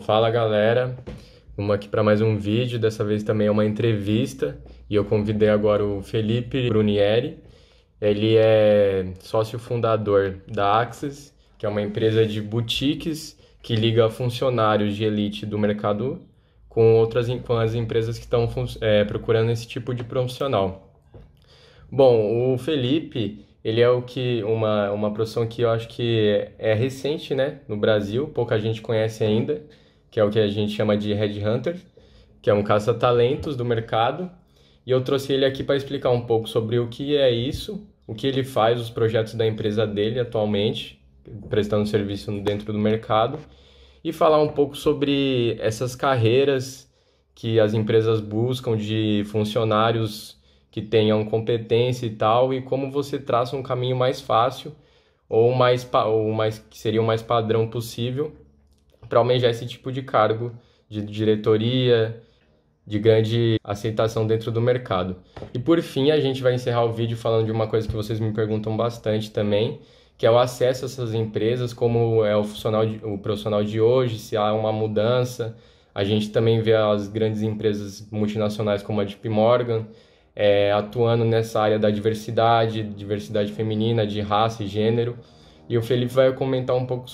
Fala galera, vamos aqui para mais um vídeo, dessa vez também é uma entrevista e eu convidei agora o Felipe Brunieri. Ele é sócio fundador da Axis, que é uma empresa de boutiques que liga funcionários de elite do mercado com as empresas que estão procurando esse tipo de profissional. Bom, o Felipe, ele é uma profissão que eu acho que é recente, né, no Brasil, pouca gente conhece ainda, que é o que a gente chama de headhunter, que é um caça-talentos do mercado. E eu trouxe ele aqui para explicar um pouco sobre o que é isso, o que ele faz, os projetos da empresa dele atualmente, prestando serviço dentro do mercado, e falar um pouco sobre essas carreiras que as empresas buscam de funcionários que tenham competência e tal, e como você traça um caminho mais fácil ou mais que seria o mais padrão possível para almejar esse tipo de cargo de diretoria, de grande aceitação dentro do mercado. E por fim, a gente vai encerrar o vídeo falando de uma coisa que vocês me perguntam bastante também, que é o acesso a essas empresas, como é o profissional de hoje, se há uma mudança. A gente também vê as grandes empresas multinacionais como a JP Morgan, atuando nessa área da diversidade feminina, de raça e gênero. E o Felipe vai comentar um pouco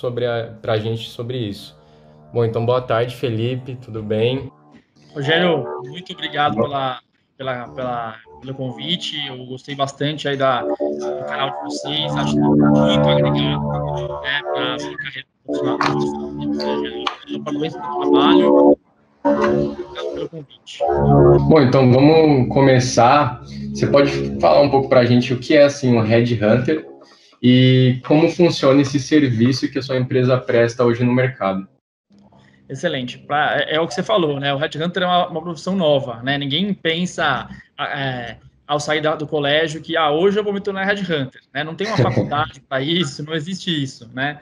pra gente sobre isso. Bom, então boa tarde, Felipe, tudo bem? Rogério, muito obrigado pelo convite. Eu gostei bastante aí do canal de vocês. Acho que tem muito a agregar, né, para a carreira profissional de maneira geral. Então, parabéns pelo trabalho. Obrigado pelo convite. Bom, então vamos começar. Você pode falar um pouco para a gente o que é assim um headhunter e como funciona esse serviço que a sua empresa presta hoje no mercado? Excelente. É o que você falou, né? O Headhunter é uma profissão nova, né? Ninguém pensa ao sair do colégio que hoje eu vou me tornar Headhunter, né? Não tem uma faculdade para isso, não existe isso, né?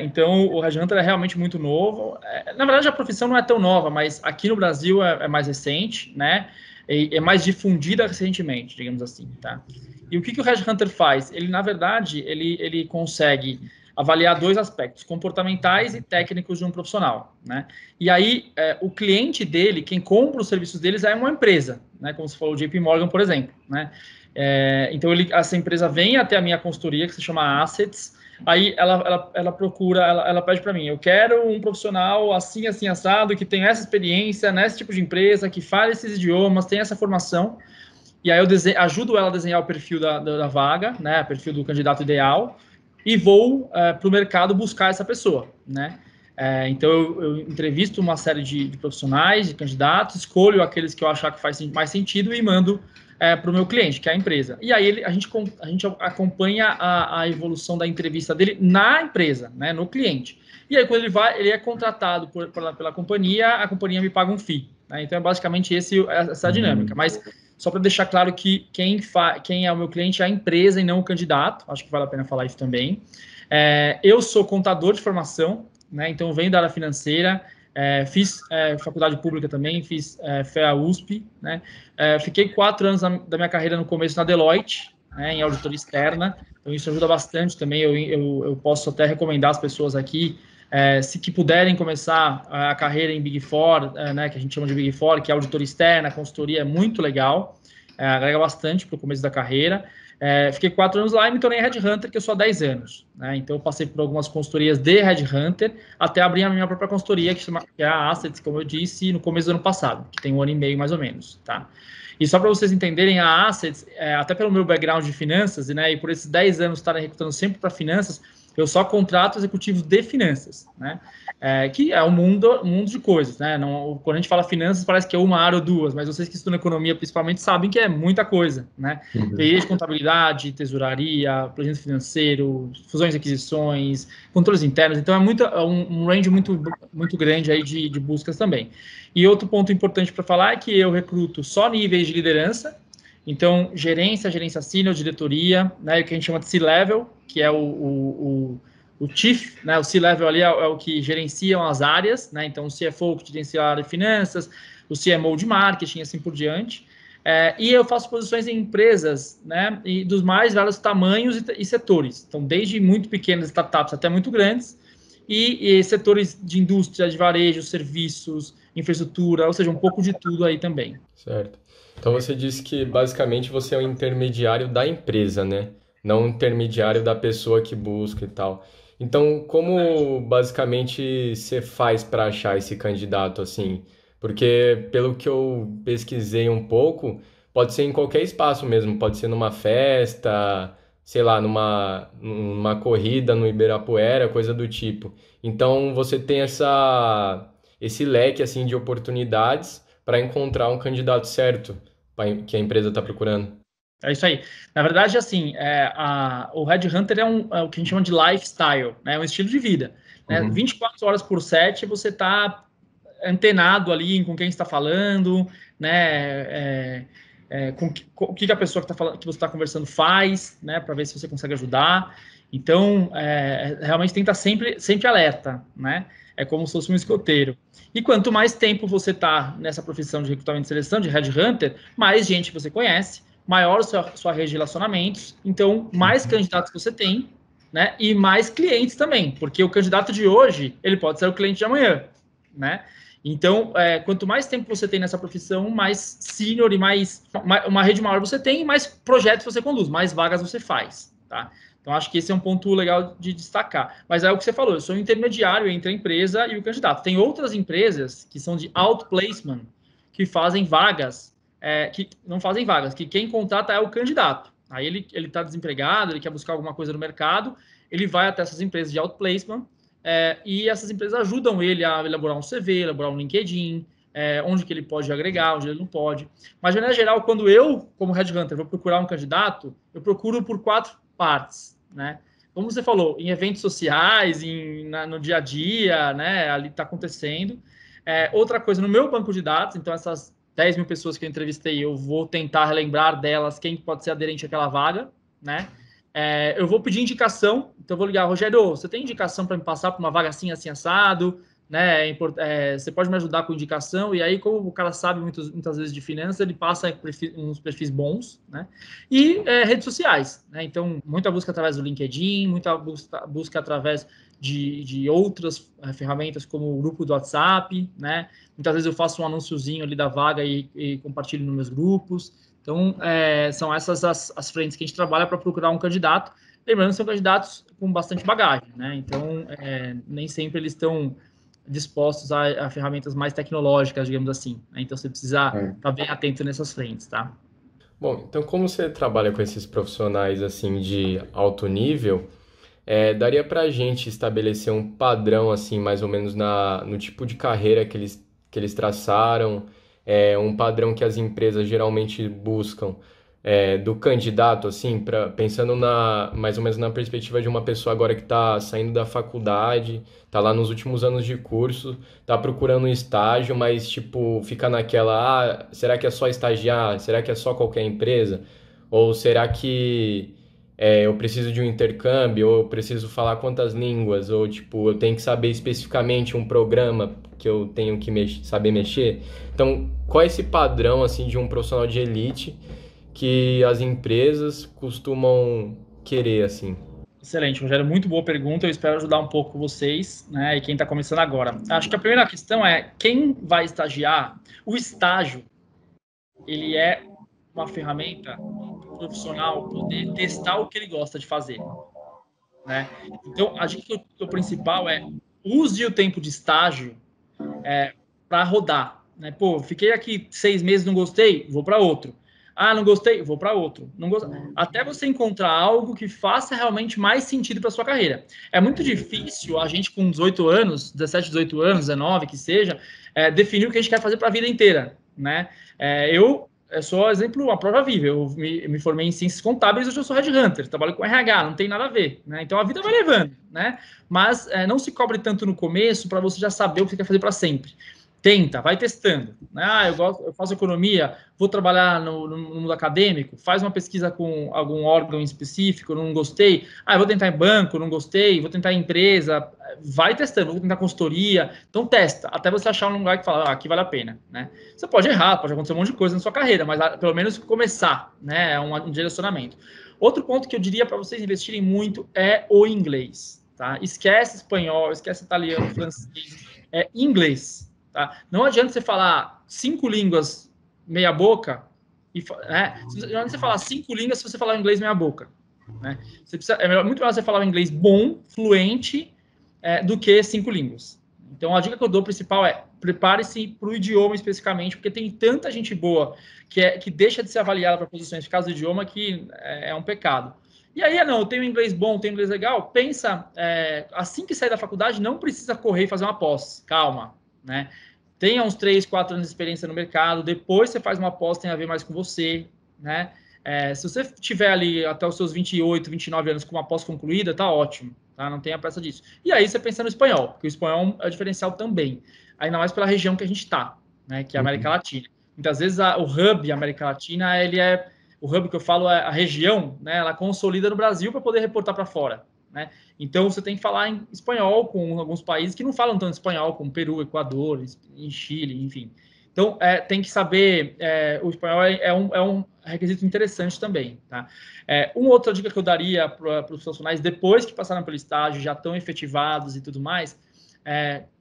Então, o Headhunter é realmente muito novo. Na verdade, a profissão não é tão nova, mas aqui no Brasil é mais recente, né? E é mais difundida recentemente, digamos assim, tá? E o que o Headhunter faz? Ele, na verdade, ele consegue avaliar dois aspectos, comportamentais e técnicos de um profissional, né? E aí, o cliente dele, quem compra os serviços deles é uma empresa, né? Como você falou, o JP Morgan, por exemplo, né? Então, essa empresa vem até a minha consultoria, que se chama Assets, aí ela procura, ela pede para mim, eu quero um profissional assim, assim, assado, que tem essa experiência nesse tipo de empresa, que fala esses idiomas, tem essa formação, e aí eu ajudo ela a desenhar o perfil da vaga, né, o perfil do candidato ideal, e vou para o mercado buscar essa pessoa, né? Então eu entrevisto uma série de profissionais, de candidatos, escolho aqueles que eu achar que faz mais sentido e mando para o meu cliente, que é a empresa. E aí a gente acompanha a evolução da entrevista dele na empresa, né, no cliente. E aí quando ele é contratado pela companhia, a companhia me paga um FII. Né? Então é basicamente essa dinâmica. Mas só para deixar claro que quem é o meu cliente é a empresa e não o candidato, acho que vale a pena falar isso também. Eu sou contador de formação, né, então venho da área financeira, fiz faculdade pública também, fiz FEA USP, né, fiquei 4 anos da minha carreira no começo na Deloitte, né, em auditoria externa, então isso ajuda bastante também, eu posso até recomendar as pessoas aqui, se que puderem começar a carreira em Big Four, né, que a gente chama de Big Four, que é auditoria externa, consultoria, é muito legal, agrega bastante para o começo da carreira. Fiquei 4 anos lá e me tornei Headhunter, que eu sou há 10 anos. Né? Então, eu passei por algumas consultorias de Headhunter, até abrir a minha própria consultoria, que é a Assets, como eu disse, no começo do ano passado, que tem 1 ano e meio mais ou menos. Tá? E só para vocês entenderem, a Assets, até pelo meu background de finanças, né, e por esses 10 anos estarem recrutando sempre para finanças, eu só contrato executivos de finanças, né? Que é um mundo de coisas, né? Não, quando a gente fala finanças, parece que é uma área ou duas, mas vocês que estudam economia, principalmente, sabem que é muita coisa, né? Uhum. TI de contabilidade, tesouraria, planejamento financeiro, fusões e aquisições, controles internos, então é um range muito grande aí de buscas também. E outro ponto importante para falar é que eu recruto só níveis de liderança, então gerência senior, diretoria, né, o que a gente chama de C-level, que é o chief, né, o C-level ali é o que gerenciam as áreas, né, então o CFO que gerencia a área de finanças, o CMO de marketing, assim por diante. E eu faço posições em empresas, né, e dos mais vários tamanhos e setores. Então, desde muito pequenas startups até muito grandes. e setores de indústria, de varejo, serviços, infraestrutura, ou seja, um pouco de tudo aí também. Certo. Então você disse que basicamente você é o intermediário da empresa, né? Não o intermediário da pessoa que busca e tal. Então, como basicamente você faz para achar esse candidato assim? Porque pelo que eu pesquisei um pouco, pode ser em qualquer espaço mesmo, pode ser numa festa, sei lá, numa corrida no Ibirapuera, coisa do tipo. Então, você tem esse leque assim de oportunidades para encontrar um candidato certo que a empresa está procurando. É isso aí. Na verdade, assim, o Red Hunter é o que a gente chama de lifestyle, né? É um estilo de vida. Né? Uhum. 24 horas por 7 você está antenado ali com quem está falando, né? O que a pessoa que você está conversando faz, né? Para ver se você consegue ajudar. Então, realmente tem que estar sempre alerta, né? É como se fosse um escoteiro. E quanto mais tempo você está nessa profissão de recrutamento e seleção, de headhunter, mais gente você conhece, maior sua rede de relacionamentos, então mais candidatos você tem, né? E mais clientes também, porque o candidato de hoje, ele pode ser o cliente de amanhã, né? Então, quanto mais tempo você tem nessa profissão, mais sênior e uma rede maior você tem, mais projetos você conduz, mais vagas você faz, tá? Então, acho que esse é um ponto legal de destacar. Mas é o que você falou, eu sou um intermediário entre a empresa e o candidato. Tem outras empresas que são de outplacement, que fazem vagas, que não fazem vagas, que quem contrata é o candidato. Aí ele está desempregado, ele quer buscar alguma coisa no mercado, ele vai até essas empresas de outplacement, e essas empresas ajudam ele a elaborar um CV, elaborar um LinkedIn, onde que ele pode agregar, onde ele não pode. Mas, de maneira geral, quando eu, como headhunter, vou procurar um candidato, eu procuro por 4 partes, né? Como você falou, em eventos sociais, no dia a dia, né? Ali está acontecendo. Outra coisa, no meu banco de dados, então essas 10 mil pessoas que eu entrevistei, eu vou tentar relembrar delas quem pode ser aderente àquela vaga, né? Eu vou pedir indicação, então eu vou ligar, Rogério, você tem indicação para me passar para uma vaga assim, assim, assado, né? Você pode me ajudar com indicação, e aí, como o cara sabe muitas vezes de finanças, ele passa uns perfis bons, né? E redes sociais, né? Então, muita busca através do LinkedIn, muita busca através de outras ferramentas, como o grupo do WhatsApp, né? Muitas vezes eu faço um anúnciozinho ali da vaga e compartilho nos meus grupos. Então, são essas as frentes que a gente trabalha para procurar um candidato. Lembrando que são candidatos com bastante bagagem, né? Então, nem sempre eles estão dispostos a ferramentas mais tecnológicas, digamos assim. Né? Então, você precisa estar bem atento nessas frentes, tá? Bom, então como você trabalha com esses profissionais assim de alto nível, daria para a gente estabelecer um padrão assim, mais ou menos no tipo de carreira que eles traçaram, um padrão que as empresas geralmente buscam do candidato, assim, pensando mais ou menos na perspectiva de uma pessoa agora que está saindo da faculdade, está lá nos últimos anos de curso, está procurando um estágio, mas tipo fica naquela, será que é só estagiar? Será que é só qualquer empresa? Ou será que eu preciso de um intercâmbio, ou eu preciso falar quantas línguas, ou tipo, eu tenho que saber especificamente um programa que eu tenho que saber mexer. Então, qual é esse padrão assim de um profissional de elite que as empresas costumam querer assim? Excelente, Rogério, muito boa pergunta. Eu espero ajudar um pouco vocês, né, e quem está começando agora. Acho que a primeira questão é quem vai estagiar. O estágio, ele é uma ferramenta para o profissional poder testar o que ele gosta de fazer, né? Então, a gente, o principal é use o tempo de estágio para rodar, né? Pô, fiquei aqui 6 meses, não gostei, vou para outro. Ah, não gostei, vou para outro. Não gost... Até você encontrar algo que faça realmente mais sentido para sua carreira. É muito difícil a gente com 18 anos, 17, 18 anos, 19, que seja, definir o que a gente quer fazer para a vida inteira, né? Eu sou exemplo, a prova viva. Eu me formei em ciências contábeis, hoje eu sou headhunter, trabalho com RH, não tem nada a ver, né? Então a vida vai levando, né? Mas não se cobre tanto no começo para você já saber o que você quer fazer para sempre. Tenta, vai testando. Eu faço economia, vou trabalhar no mundo acadêmico, faz uma pesquisa com algum órgão específico, não gostei. Eu vou tentar em banco, não gostei, vou tentar em empresa. Vai testando, vou tentar consultoria. Então, testa, até você achar um lugar que fala, aqui vale a pena. Né? Você pode errar, pode acontecer um monte de coisa na sua carreira, mas pelo menos começar, né? Um direcionamento. Outro ponto que eu diria para vocês investirem muito é o inglês. tá? Esquece espanhol, esquece italiano, francês, inglês, tá? Não adianta você falar 5 línguas meia boca, né? Não adianta você falar 5 línguas se você falar inglês meia boca, né? Muito melhor você falar inglês bom, fluente, do que 5 línguas. Então, a dica que eu dou principal é prepare-se para o idioma especificamente, porque tem tanta gente boa que deixa de ser avaliada para posições por causa do idioma que é um pecado. E aí, não, eu tenho inglês bom, tenho inglês legal, pensa, assim que sair da faculdade, não precisa correr e fazer uma pós, calma, né? Tenha uns 3, 4 anos de experiência no mercado, depois você faz uma pós, tem a ver mais com você, né? Se você tiver ali até os seus 28, 29 anos com uma pós concluída, tá ótimo, tá? Não tenha pressa disso. E aí você pensa no espanhol, porque o espanhol é o diferencial também, ainda mais pela região que a gente está, né? Que é a América Latina. Muitas vezes o hub América Latina, o hub que eu falo é a região, né? Ela consolida no Brasil para poder reportar para fora, né? Então você tem que falar em espanhol com alguns países que não falam tanto espanhol, como Peru, Equador, em Chile, enfim. Então, tem que saber, o espanhol é um requisito interessante também, tá? Uma outra dica que eu daria para os profissionais, depois que passaram pelo estágio, já estão efetivados e tudo mais,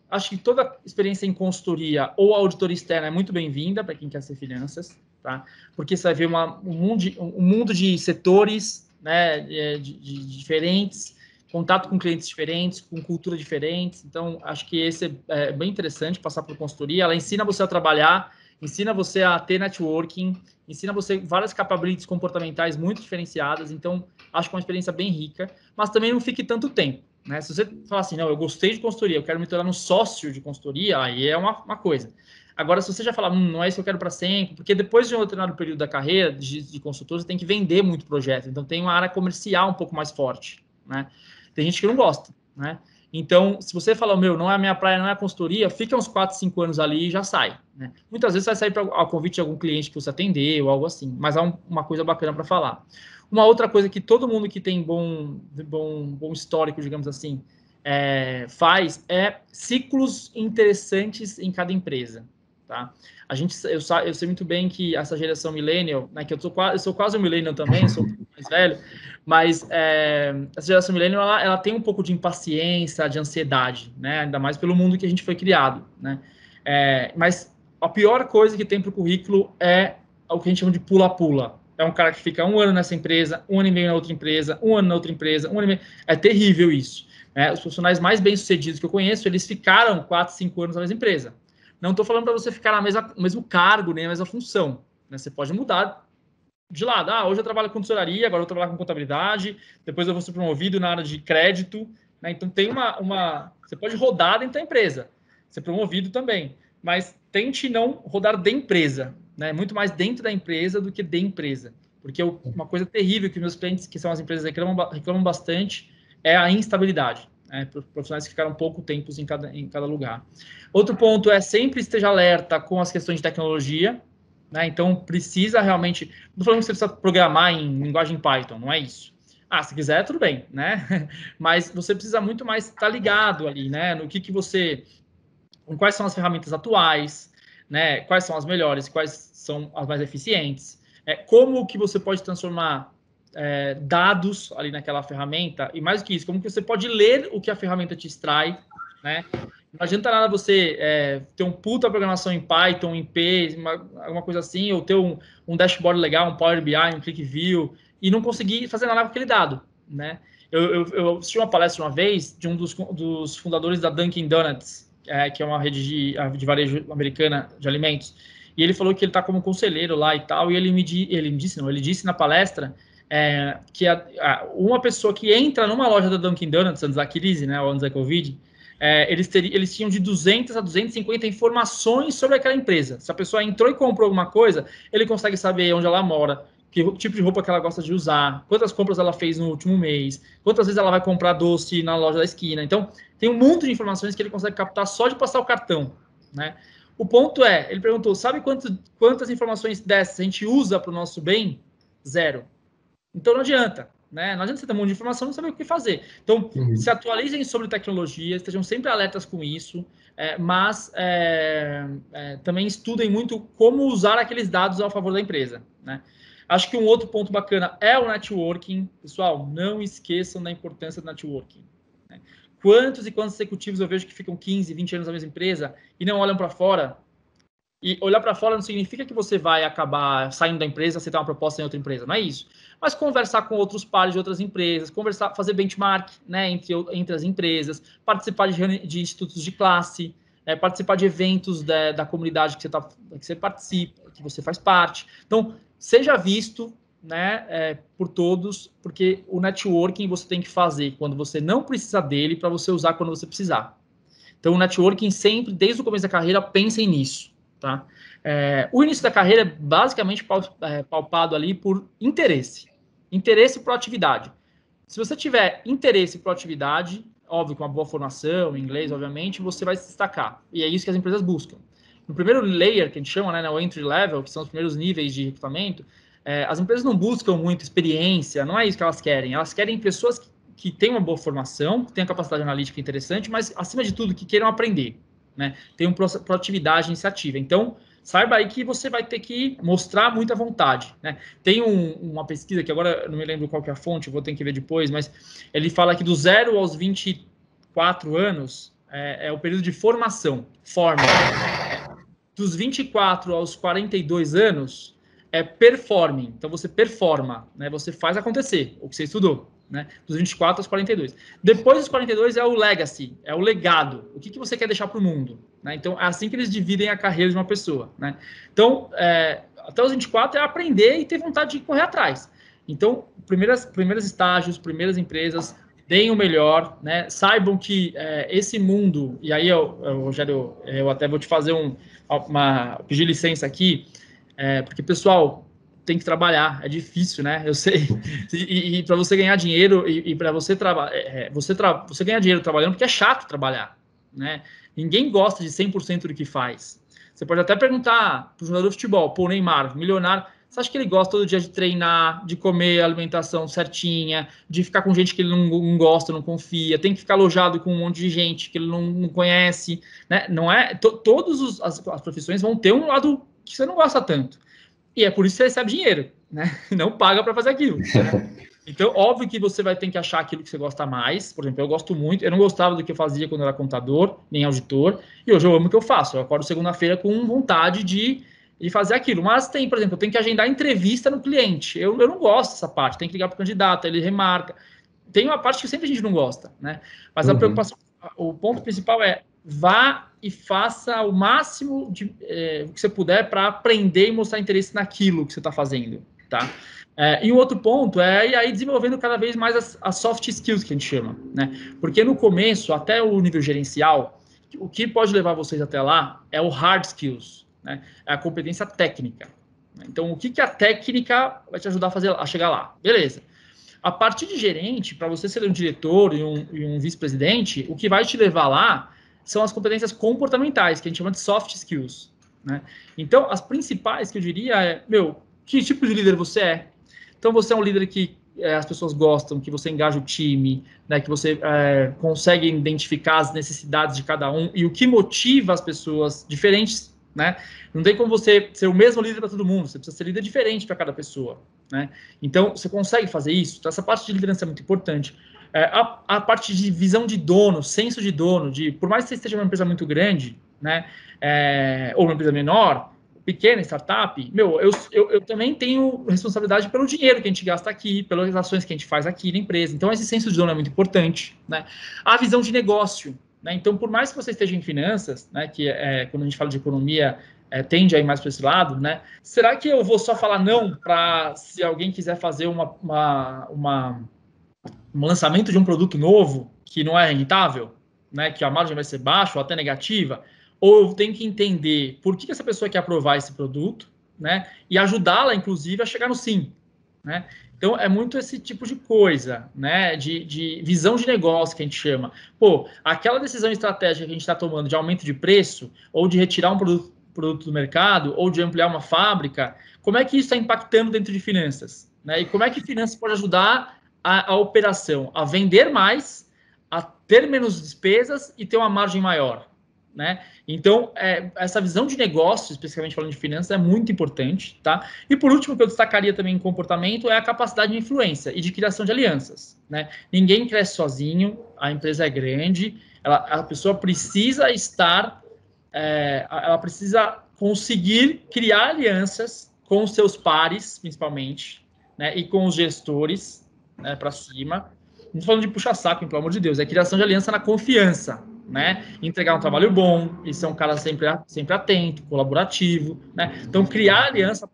acho que toda experiência em consultoria ou auditoria externa é muito bem-vinda para quem quer ser finanças, tá? Porque você vai ver um mundo de setores, né, de diferentes, contato com clientes diferentes, com cultura diferentes. Então, acho que esse é bem interessante, passar por consultoria. Ela ensina você a trabalhar, ensina você a ter networking, ensina você várias capabilities comportamentais muito diferenciadas. Então, acho que é uma experiência bem rica, mas também não fique tanto tempo, né? Se você falar assim, não, eu gostei de consultoria, eu quero me tornar um sócio de consultoria, aí é uma coisa. Agora, se você já falar, não é isso que eu quero para sempre, porque depois de um determinado período da carreira de consultor, você tem que vender muito projeto. Então, tem uma área comercial um pouco mais forte, né? Tem gente que não gosta, né? Então, se você fala, não é a minha praia, não é a consultoria, fica uns 4, 5 anos ali e já sai, né? Muitas vezes vai sair ao convite de algum cliente que você atendeu ou algo assim, mas é uma coisa bacana para falar. Uma outra coisa que todo mundo que tem bom histórico, digamos assim, faz ciclos interessantes em cada empresa, tá? Eu sei muito bem que essa geração millennial, né, que eu sou quase um millennial também, sou um pouco mais velho, mas essa geração millennial ela tem um pouco de impaciência, de ansiedade, né? Ainda mais pelo mundo que a gente foi criado, né? Mas a pior coisa que tem para o currículo é o que a gente chama de pula-pula. É um cara que fica 1 ano nessa empresa, 1 ano e meio na outra empresa, 1 ano na outra empresa, 1 ano e meio. É terrível isso, né? Os profissionais mais bem-sucedidos que eu conheço, eles ficaram 4, 5 anos na mesma empresa. Não estou falando para você ficar no mesmo cargo, nem na mesma função, né? Você pode mudar de lado. Hoje eu trabalho com tesouraria, agora eu trabalho com contabilidade, depois eu vou ser promovido na área de crédito, né? Então tem você pode rodar dentro da empresa, ser promovido também, mas tente não rodar de empresa, né? Muito mais dentro da empresa do que de empresa, porque uma coisa terrível que meus clientes, que são as empresas, reclamam bastante, é a instabilidade, né? Profissionais que ficaram pouco tempo em cada lugar. Outro ponto sempre esteja alerta com as questões de tecnologia, né? Então, precisa realmente... Não estou falando que você precisa programar em linguagem Python, não é isso. Se quiser, tudo bem, né? Mas você precisa muito mais estar ligado ali, né? No que você... Quais são as ferramentas atuais, né? Quais são as melhores, quais são as mais eficientes. Como que você pode transformar dados ali naquela ferramenta, e mais do que isso, como que você pode ler o que a ferramenta te extrai, né? Não adianta nada você ter um puta programação em Python, em P, alguma coisa assim, ou ter um dashboard legal, um Power BI, um ClickView, e não conseguir fazer nada com aquele dado, né? Eu assisti uma palestra uma vez de um dos fundadores da Dunkin' Donuts, que é uma rede de varejo americana de alimentos, e ele falou que ele está como conselheiro lá e tal, e ele disse na palestra que uma pessoa que entra numa loja da Dunkin' Donuts antes da crise, né, ou antes da Covid, eles tinham de 200 a 250 informações sobre aquela empresa. Se a pessoa entrou e comprou alguma coisa, ele consegue saber onde ela mora, que tipo de roupa que ela gosta de usar, quantas compras ela fez no último mês, quantas vezes ela vai comprar doce na loja da esquina. Então, tem um monte de informações que ele consegue captar só de passar o cartão, né? O ponto ele perguntou, sabe quantas informações dessas a gente usa para o nosso bem? 0. Então não adianta, né? Não adianta você ter um monte de informação e não saber o que fazer. Então, se atualizem sobre tecnologia, estejam sempre alertas com isso, mas também estudem muito como usar aqueles dados ao favor da empresa, né? Acho que um outro ponto bacana é o networking. Pessoal, não esqueçam da importância do networking. né? Quantos e quantos executivos eu vejo que ficam 15, 20 anos na mesma empresa e não olham para fora? E olhar para fora não significa que você vai acabar saindo da empresa, aceitar uma proposta em outra empresa, não é isso. Mas conversar com outros pares de outras empresas, conversar, fazer benchmark, né, entre as empresas, participar de institutos de classe, participar de eventos da comunidade que você participa, que você faz parte. Então, seja visto, né, por todos, porque o networking você tem que fazer quando você não precisa dele para você usar quando você precisar. Então, o networking sempre, desde o começo da carreira, pensem nisso. Tá? O início da carreira é basicamente palpado ali por interesse. Interesse e proatividade. Se você tiver interesse e proatividade, óbvio, com uma boa formação, em inglês, obviamente, você vai se destacar. E é isso que as empresas buscam. No primeiro layer, que a gente chama, né, o entry level, que são os primeiros níveis de recrutamento, as empresas não buscam muito experiência, não é isso que elas querem. Elas querem pessoas que têm uma boa formação, que tenham capacidade analítica interessante, mas, acima de tudo, que queiram aprender. Né? Tem uma proatividade, iniciativa. Então, saiba aí que você vai ter que mostrar muita vontade. Né? Tem uma pesquisa que agora não me lembro qual que é a fonte, vou ter que ver depois, mas ele fala que do 0 aos 24 anos é o período de formação, forma. Dos 24 aos 42 anos é performing. Então, você performa, né? Você faz acontecer o que você estudou. Né? Dos 24 aos 42. Depois dos 42 é o legacy, é o legado. O que você quer deixar para o mundo? Né? Então, é assim que eles dividem a carreira de uma pessoa. Né? Então, até os 24 é aprender e ter vontade de correr atrás. Então, primeiros estágios, primeiras empresas, deem o melhor, né? Saibam que esse mundo, e aí, Rogério, eu até vou te fazer pedir licença aqui, porque, pessoal, tem que trabalhar, é difícil, né? Eu sei. E para você ganhar dinheiro e para você trabalhar, você ganhar dinheiro trabalhando, porque é chato trabalhar, né? Ninguém gosta de 100% do que faz. Você pode até perguntar para o jogador de futebol, pô, Neymar, milionário, você acha que ele gosta todo dia de treinar, de comer alimentação certinha, de ficar com gente que ele não gosta, não confia, tem que ficar alojado com um monte de gente que ele não conhece, né? Não é? Todas as profissões vão ter um lado que você não gosta tanto. E é por isso que você recebe dinheiro, né? Não paga para fazer aquilo. Né? Então, óbvio que você vai ter que achar aquilo que você gosta mais. Por exemplo, eu gosto muito, eu não gostava do que eu fazia quando eu era contador, nem auditor, e hoje eu amo o que eu faço. Eu acordo segunda-feira com vontade de fazer aquilo. Mas tem, por exemplo, eu tenho que agendar entrevista no cliente. Eu não gosto dessa parte, tem que ligar para o candidato, ele remarca. Tem uma parte que sempre a gente não gosta, né? Mas a preocupação, o ponto principal é vá e faça o máximo que você puder para aprender e mostrar interesse naquilo que você está fazendo, tá? E o outro ponto é ir aí desenvolvendo cada vez mais as soft skills que a gente chama, né? Porque no começo, até o nível gerencial, o que pode levar vocês até lá é o hard skills, né? É a competência técnica. Então, o que a técnica vai te ajudar a chegar lá? Beleza. A partir de gerente, para você ser um diretor e um vice-presidente, o que vai te levar lá são as competências comportamentais, que a gente chama de soft skills. Né? Então, as principais que eu diria é, que tipo de líder você é? Então, você é um líder que as pessoas gostam, que você engaja o time, né, que você consegue identificar as necessidades de cada um e o que motiva as pessoas diferentes. Né? Não tem como você ser o mesmo líder para todo mundo, você precisa ser líder diferente para cada pessoa. Né? Então, você consegue fazer isso? Então, essa parte de liderança é muito importante. A parte de visão de dono, senso de dono, por mais que você esteja uma empresa muito grande, né, ou uma empresa menor, pequena, startup, eu também tenho responsabilidade pelo dinheiro que a gente gasta aqui, pelas ações que a gente faz aqui na empresa. Então, esse senso de dono é muito importante. Né? A visão de negócio. Né? Então, por mais que você esteja em finanças, né, que quando a gente fala de economia, tende a ir mais para esse lado, né? Será que eu vou só falar não para se alguém quiser fazer um lançamento de um produto novo que não é rentável, né, que a margem vai ser baixa ou até negativa, ou eu tenho que entender por que essa pessoa quer aprovar esse produto, né, e ajudá-la, inclusive, a chegar no sim, né? Então, é muito esse tipo de coisa, né, de visão de negócio que a gente chama. Pô, aquela decisão estratégica que a gente está tomando de aumento de preço ou de retirar um produto do mercado ou de ampliar uma fábrica, como é que isso está impactando dentro de finanças? Né? E como é que finanças pode ajudar a operação a vender mais, a ter menos despesas e ter uma margem maior, né? Então, essa visão de negócio, especificamente falando de finanças, é muito importante, tá? E por último, que eu destacaria também em comportamento é a capacidade de influência e de criação de alianças, né? Ninguém cresce sozinho, a empresa é grande, a pessoa precisa estar, ela precisa conseguir criar alianças com os seus pares, principalmente, né, e com os gestores, né, para cima. Não estou falando de puxa-saco, pelo amor de Deus, é criação de aliança na confiança, né? Entregar um trabalho bom, e ser um cara sempre atento, colaborativo, né? Então, criar aliança,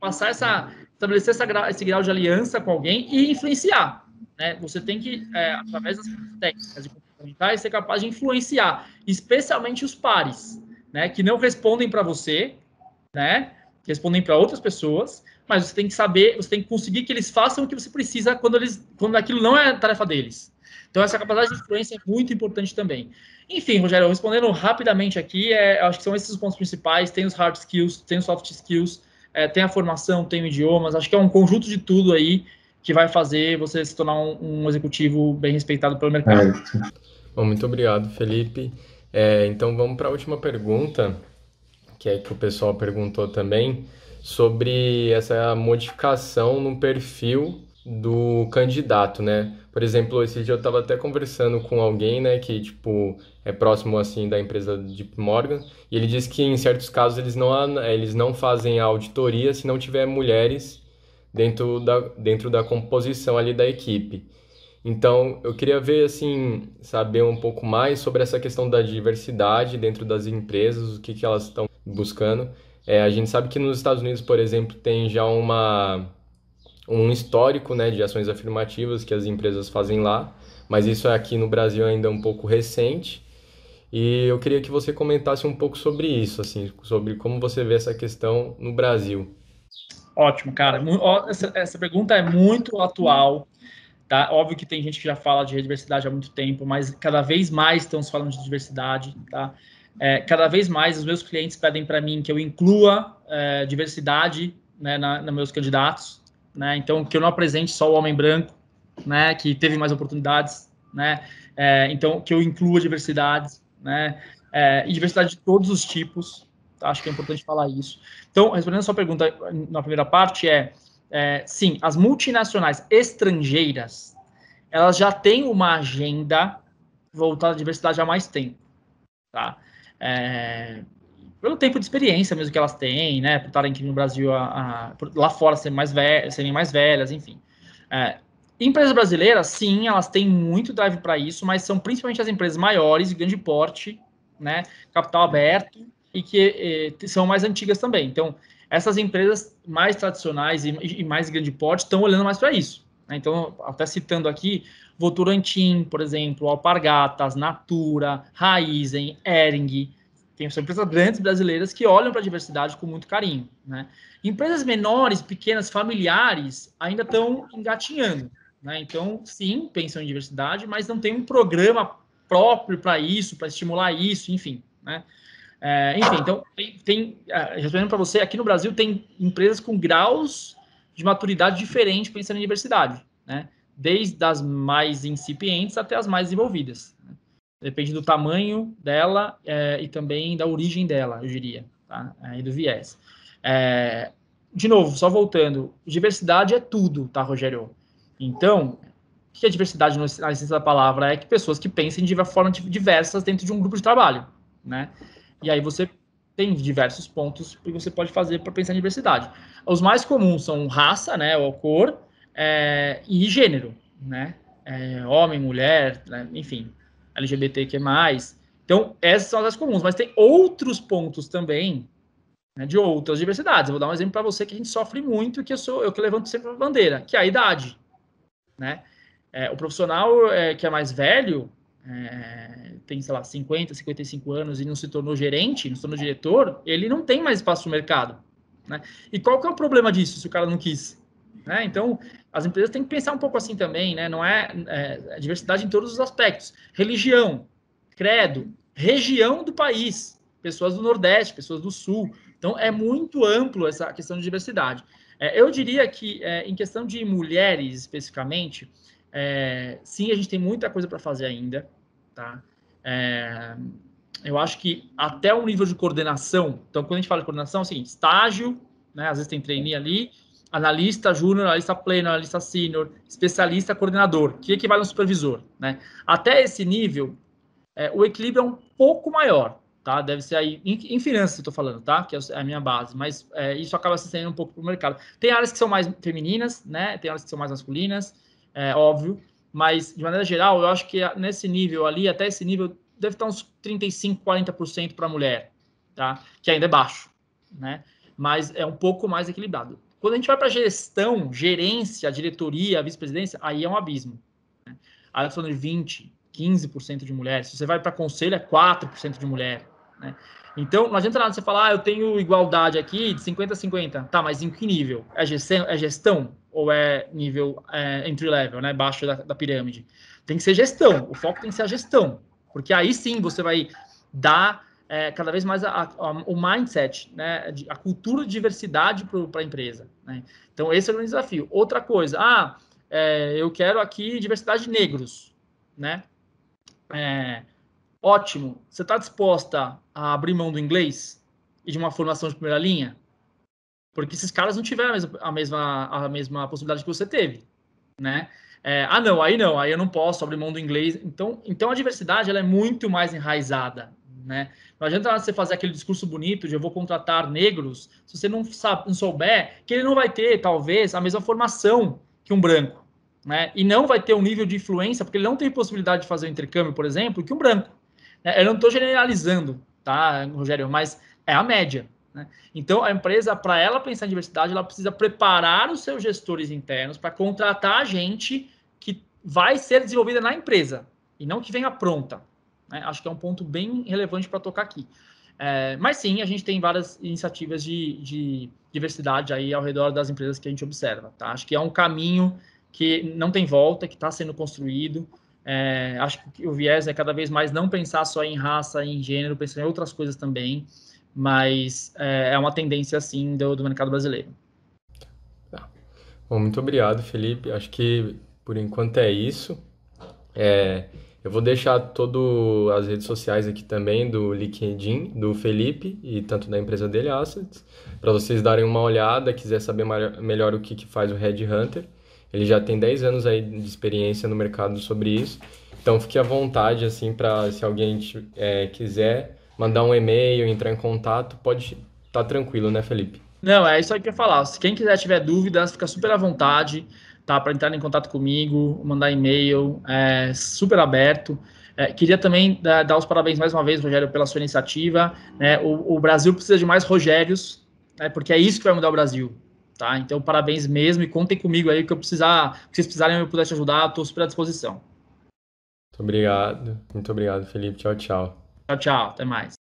estabelecer esse grau de aliança com alguém e influenciar, né? Você tem que, através das técnicas de comportamentais, ser capaz de influenciar, especialmente os pares, né? Que não respondem para você, né? Que respondem para outras pessoas, mas você tem que saber, você tem que conseguir que eles façam o que você precisa quando aquilo não é tarefa deles. Então, essa capacidade de influência é muito importante também. Enfim, Rogério, respondendo rapidamente aqui, acho que são esses os pontos principais. Tem os hard skills, tem os soft skills, tem a formação, tem idiomas. Acho que é um conjunto de tudo aí que vai fazer você se tornar um executivo bem respeitado pelo mercado. Bom, muito obrigado, Felipe. Então, vamos para a última pergunta, que é que o pessoal perguntou também, sobre essa modificação no perfil do candidato, né? Por exemplo, esse dia eu estava até conversando com alguém, né, que, tipo, é próximo, assim, da empresa JP Morgan, e ele disse que, em certos casos, eles não fazem a auditoria se não tiver mulheres dentro da composição ali da equipe. Então, eu queria ver, assim, saber um pouco mais sobre essa questão da diversidade dentro das empresas, o que que elas estão buscando. A gente sabe que nos Estados Unidos, por exemplo, tem já um histórico, né, de ações afirmativas que as empresas fazem lá, mas isso aqui no Brasil ainda é um pouco recente. E eu queria que você comentasse um pouco sobre isso, assim, sobre como você vê essa questão no Brasil. Ótimo, cara. Essa pergunta é muito atual. Tá? Óbvio que tem gente que já fala de diversidade há muito tempo, mas cada vez mais estamos falando de diversidade. Tá? Cada vez mais os meus clientes pedem para mim que eu inclua diversidade, né, nos meus candidatos. Né? Então, que eu não apresente só o homem branco, né, que teve mais oportunidades. Né? Então, que eu inclua diversidade, né? E diversidade de todos os tipos. Tá? Acho que é importante falar isso. Então, respondendo a sua pergunta na primeira parte, sim, as multinacionais estrangeiras, elas já têm uma agenda voltada à diversidade há mais tempo, tá? Pelo tempo de experiência mesmo que elas têm, né? Por estarem aqui no Brasil, lá fora serem mais velhas, enfim. Empresas brasileiras, sim, elas têm muito drive para isso, mas são principalmente as empresas maiores, de grande porte, né? Capital aberto e que são mais antigas também. Então, essas empresas mais tradicionais e mais grande porte estão olhando mais para isso. Né? Então, até citando aqui, Votorantim, por exemplo, Alpargatas, Natura, Raizen, Hering, são empresas grandes brasileiras que olham para a diversidade com muito carinho. Né? Empresas menores, pequenas, familiares, ainda estão engatinhando. Né? Então, sim, pensam em diversidade, mas não tem um programa próprio para isso, para estimular isso, enfim. Né? Enfim, então, respondendo para você, aqui no Brasil tem empresas com graus de maturidade diferentes pensando em diversidade, né? Desde as mais incipientes até as mais desenvolvidas. Né? Depende do tamanho dela e também da origem dela, eu diria, tá? E do viés. De novo, só voltando, diversidade é tudo, tá, Rogério? Então, o que é diversidade na essência da palavra? É que pessoas que pensem de formas diversas dentro de um grupo de trabalho, né? E aí você tem diversos pontos que você pode fazer para pensar em diversidade. Os mais comuns são raça, né, ou cor, e gênero, né? Homem, mulher, né, enfim, LGBTQ+. Então, essas são as comuns, mas tem outros pontos também, né, de outras diversidades. Eu vou dar um exemplo para você que a gente sofre muito, que eu que levanto sempre a bandeira, que é a idade, né? O profissional que é mais velho, tem, sei lá, 50, 55 anos e não se tornou gerente, não se tornou diretor, ele não tem mais espaço no mercado. Né? E qual que é o problema disso, se o cara não quis? Né? Então, as empresas têm que pensar um pouco assim também, né? Não diversidade em todos os aspectos. Religião, credo, região do país, pessoas do Nordeste, pessoas do Sul. Então, é muito amplo essa questão de diversidade. Eu diria que, em questão de mulheres especificamente, sim, a gente tem muita coisa para fazer ainda, tá? Eu acho que até o nível de coordenação, então quando a gente fala de coordenação, é o seguinte, estágio, né, às vezes tem trainee ali, analista júnior, analista pleno, analista sênior, especialista, coordenador, que equivale a um supervisor, né? Até esse nível, o equilíbrio é um pouco maior, tá? Deve ser aí, em finanças eu tô falando, tá? Que é a minha base, mas isso acaba se estendendo um pouco pro mercado. Tem áreas que são mais femininas, né? Tem áreas que são mais masculinas, óbvio, mas de maneira geral, eu acho que nesse nível ali, até esse nível, deve estar uns 35, 40% para mulher, tá? Que ainda é baixo, né? Mas é um pouco mais equilibrado. Quando a gente vai para gestão, gerência, diretoria, vice-presidência, aí é um abismo. Né? Aí eu tô falando de 20, 15% de mulheres. Se você vai para conselho, é 4% de mulher. Né? Então, não adianta nada você falar, eu tenho igualdade aqui de 50 a 50. Tá, mas em que nível? É gestão ou é nível entry level, né? Baixo da pirâmide? Tem que ser gestão. O foco tem que ser a gestão. Porque aí sim você vai dar cada vez mais o mindset, né? A cultura de diversidade para a empresa. Né? Então, esse é o grande desafio. Outra coisa, eu quero aqui diversidade de negros, né? Ótimo. Você está disposta a abrir mão do inglês e de uma formação de primeira linha? Porque esses caras não tiveram a mesma possibilidade que você teve, né? Não, aí eu não posso abrir mão do inglês. Então a diversidade ela é muito mais enraizada, né? Não adianta você fazer aquele discurso bonito de eu vou contratar negros, se você não souber que ele não vai ter, talvez, a mesma formação que um branco, né? E não vai ter um nível de influência, porque ele não tem possibilidade de fazer o intercâmbio, por exemplo, que um branco. Eu não estou generalizando, tá, Rogério, mas é a média. Né? Então, a empresa, para ela pensar em diversidade, ela precisa preparar os seus gestores internos para contratar gente que vai ser desenvolvida na empresa e não que venha pronta. Né? Acho que é um ponto bem relevante para tocar aqui. Mas sim, a gente tem várias iniciativas de diversidade aí ao redor das empresas que a gente observa. Tá? Acho que é um caminho que não tem volta, que está sendo construído. Acho que o viés é cada vez mais não pensar só em raça, em gênero, pensar em outras coisas também, mas é uma tendência, assim, do mercado brasileiro. Tá. Bom, muito obrigado, Felipe. Acho que por enquanto é isso. Eu vou deixar todas as redes sociais aqui também do LinkedIn, do Felipe e tanto da empresa dele, Assets, para vocês darem uma olhada, quiser saber melhor o que faz o Red Hunter. Ele já tem 10 anos aí de experiência no mercado sobre isso. Então fique à vontade, assim, para se alguém quiser mandar um e-mail, entrar em contato, pode estar tranquilo, né, Felipe? Não, é isso aí que eu ia falar. Se quem quiser tiver dúvidas, fica super à vontade, tá? Para entrar em contato comigo, mandar e-mail, super aberto. Queria também dar os parabéns mais uma vez, Rogério, pela sua iniciativa. Né? O Brasil precisa de mais Rogérios, né? Porque é isso que vai mudar o Brasil. Tá? Então, parabéns mesmo e contem comigo aí que que vocês precisarem, eu puder te ajudar, estou super à disposição. Muito obrigado, Felipe. Tchau, tchau. Tchau, tchau, até mais.